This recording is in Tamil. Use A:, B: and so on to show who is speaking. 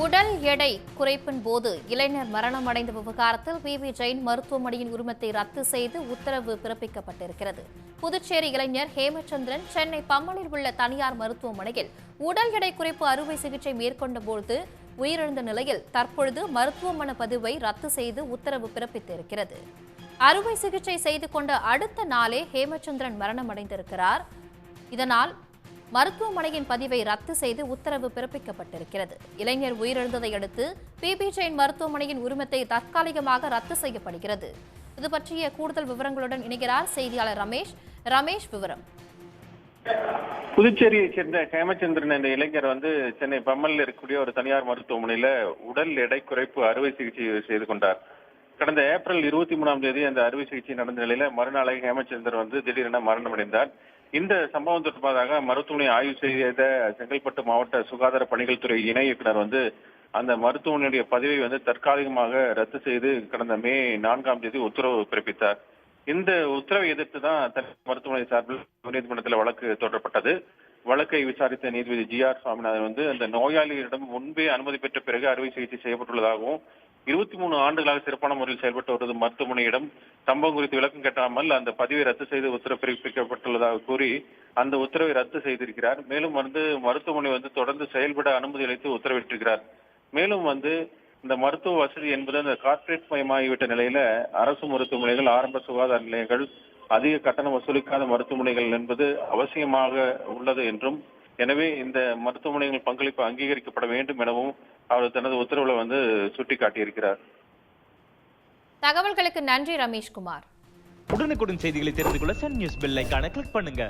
A: உடல் எடை குறைப்பின் போது இளைஞர் மரணமடைந்த விவகாரத்தில் பிபி ஜெயின் மருத்துவமனையின் உரிமத்தை ரத்து செய்து உத்தரவு பிறப்பிக்கப்பட்டிருக்கிறது. புதுச்சேரி இளைஞர் ஹேமச்சந்திரன் சென்னை பம்மலில் உள்ள தனியார் மருத்துவமனையில் உடல் எடை குறைப்பு அறுவை சிகிச்சை மேற்கொண்டபோது உயிரிழந்த நிலையில் தற்பொழுது மருத்துவமனை பதிவை ரத்து செய்து உத்தரவு பிறப்பித்திருக்கிறது. அறுவை சிகிச்சை செய்து கொண்ட அடுத்த நாளே ஹேமச்சந்திரன் மரணமடைந்திருக்கிறார். இதனால் மருத்துவமனையின் பதிவை ரத்து செய்து உத்தரவு பிறப்பிக்கப்பட்டிருக்கிறது. இளைஞர் உயிரிழந்ததை அடுத்து பிபி ஜெயின் மருத்துவமனையின் உரிமத்தை தற்காலிகமாக ரத்து செய்யப்படுகிறது. இது பற்றிய கூடுதல் விவரங்களுடன் இணைகிறார் செய்தியாளர் ரமேஷ். ரமேஷ், விவரம்.
B: புதுச்சேரியை சேர்ந்த ஹேமச்சந்திரன் என்ற இளைஞர் சென்னை பம்மல்ல இருக்கக்கூடிய ஒரு தனியார் மருத்துவமனையில உடல் எடை குறைப்பு அறுவை சிகிச்சை செய்து கொண்டார். கடந்த ஏப்ரல் 23ஆம் தேதி அந்த அறுவை சிகிச்சை நடந்த நிலையில மறுநாளை ஹேமச்சந்திரன் திடீரென மரணமடைந்தார். இந்த சம்பவம் தொடர்பாக மருத்துவமனை ஆய்வு செய்த செங்கல்பட்டு மாவட்ட சுகாதார பணிகள் துறை இணை இயக்குனர் அந்த மருத்துவமனையுடைய பதிவை தற்காலிகமாக ரத்து செய்து கடந்த மே 4ஆம் தேதி உத்தரவு பிறப்பித்தார். இந்த உத்தரவை எதிர்த்து தான் மருத்துவமனை சார்பில் உயர்நீதிமன்றத்தில் வழக்கு தொடரப்பட்டது. வழக்கை விசாரித்த நீதிபதி GR சுவாமிநாதன் அந்த நோயாளியிடம் முன்பே அனுமதி பெற்ற பிறகு அறுவை சிகிச்சை செய்யப்பட்டுள்ளதாகவும் 23 ஆண்டுகளாக சிறப்பான முறையில் செயல்பட்டு வருவது மருத்துவமனையிடம் சம்பவம் குறித்து விளக்கம் கேட்டாமல் அந்த பதிவை ரத்து செய்து உத்தரவு பிறப்பிக்கப்பட்டுள்ளதாக கூறி அந்த உத்தரவை ரத்து செய்திருக்கிறார். மேலும் மருத்துவமனை தொடர்ந்து செயல்பட அனுமதி அளித்து உத்தரவிட்டிருக்கிறார். மேலும் இந்த மருத்துவ வசதி என்பது அந்த கார்ப்பரேட் மயமாகிவிட்ட நிலையில அரசு மருத்துவமனைகள், ஆரம்ப சுகாதார நிலையங்கள், அதிக கட்டணம் வசூலிக்காத மருத்துவமனைகள் என்பது அவசியமாக உள்ளது என்றும், எனவே இந்த மருத்துவமனைகள் பங்களிப்பு அங்கீகரிக்கப்பட வேண்டும் எனவும் அவர் தனது உத்தரவுல சுட்டிக்காட்டியிருக்கிறார்.
A: தகவல்களுக்கு நன்றி ரமேஷ்குமார்.
C: உடனுக்குடன் செய்திகளை தெரிந்து கொள்ள சன் நியூஸ் பெல் ஐகானை கிளிக் பண்ணுங்க.